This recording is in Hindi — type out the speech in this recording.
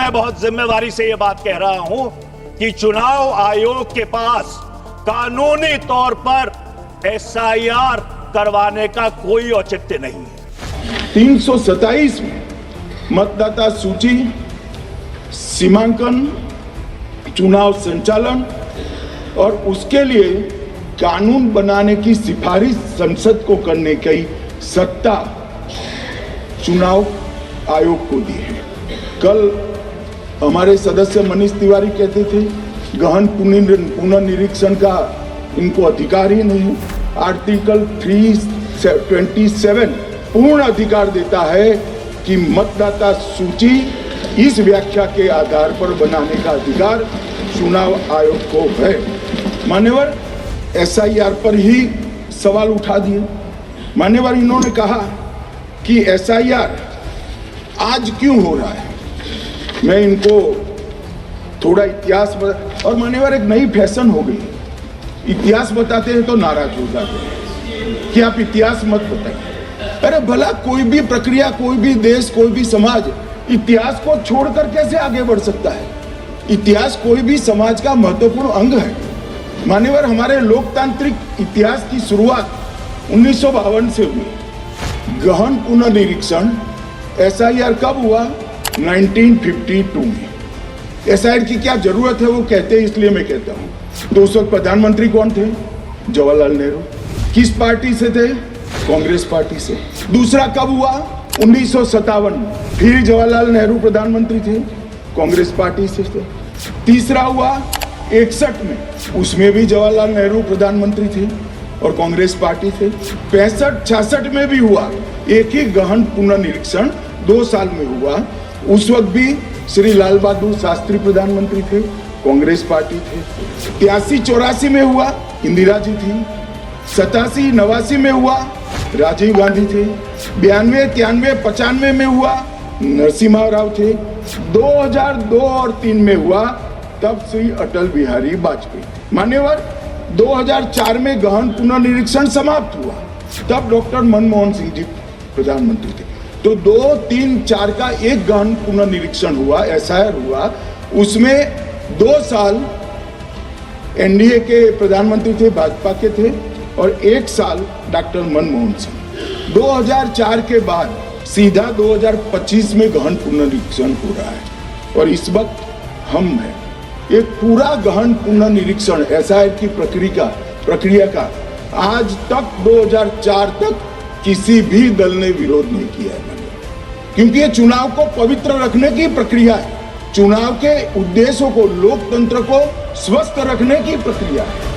मैं बहुत जिम्मेवारी से ये बात कह रहा हूं कि चुनाव आयोग के पास कानूनी तौर पर एसआईआर करवाने का कोई औचित्य नहीं है। 327 में मतदाता सूची, सीमांकन, चुनाव संचालन और उसके लिए कानून बनाने की सिफारिश संसद को करने की सत्ता चुनाव आयोग को दी है। कल हमारे सदस्य मनीष तिवारी कहते थे गहन पुनर्निरीक्षण का इनको अधिकार ही नहीं। आर्टिकल 327 पूर्ण अधिकार देता है कि मतदाता सूची इस व्याख्या के आधार पर बनाने का अधिकार चुनाव आयोग को है। मान्यवर एसआईआर पर ही सवाल उठा दिए। मान्यवर इन्होंने कहा कि एसआईआर आज क्यों हो रहा है। मैं इनको थोड़ा इतिहास और मान्यवर एक नई फैशन हो गई, इतिहास बताते हैं तो नाराज हो जाते हैं कि आप इतिहास मत बताइए। अरे भला कोई भी प्रक्रिया, कोई भी देश, कोई भी समाज इतिहास को छोड़कर कैसे आगे बढ़ सकता है। इतिहास कोई भी समाज का महत्वपूर्ण अंग है। मान्यवर हमारे लोकतांत्रिक इतिहास की शुरुआत 1952 से हुई। गहन पुनर्निरीक्षण एसआईआर कब हुआ? 1952 में। एसआईआर की क्या जरूरत है वो कहते हैं, इसलिए मैं कहता हूँ। तो उस वक्त प्रधानमंत्री कौन थे? जवाहरलाल नेहरू। किस पार्टी से थे? कांग्रेस पार्टी से। दूसरा कब हुआ? 1957 में। फिर जवाहरलाल नेहरू प्रधानमंत्री थे, कांग्रेस पार्टी से थे। तीसरा हुआ 61 में, उसमें भी जवाहरलाल नेहरू प्रधानमंत्री थे और कांग्रेस पार्टी थे। 65-66 में भी हुआ एक ही गहन पुनर्निरीक्षण 2 साल में हुआ। उस वक्त भी श्री लाल बहादुर शास्त्री प्रधानमंत्री थे, कांग्रेस पार्टी थे। 83-84 में हुआ, इंदिरा जी थी। 87-89 में हुआ, राजीव गांधी थे। 92-93-95 में हुआ, नरसिम्हा राव थे। 2002 और 3 में हुआ, तब श्री अटल बिहारी वाजपेयी। मान्यवर 2004 में गहन पुनर्निरीक्षण समाप्त हुआ, तब डॉक्टर मनमोहन सिंह जी प्रधानमंत्री थे। तो 2, 3, 4 का एक गहन पुनर्निरीक्षण हुआ, एसआईआर हुआ। उसमें 2 साल एनडीए के प्रधानमंत्री थे, भाजपा के थे, और 1 साल डॉक्टर मनमोहन सिंह। 2004 के बाद सीधा 2025 में गहन पुनर्निरीक्षण हो रहा है और इस वक्त हम हैं। एक पूरा गहन पुनर्निरीक्षण एसआईआर की प्रक्रिया का आज तक 2004 तक किसी भी दल ने विरोध नहीं किया है, क्योंकि ये चुनाव को पवित्र रखने की प्रक्रिया है। चुनाव के उद्देश्यों को, लोकतंत्र को स्वस्थ रखने की प्रक्रिया है।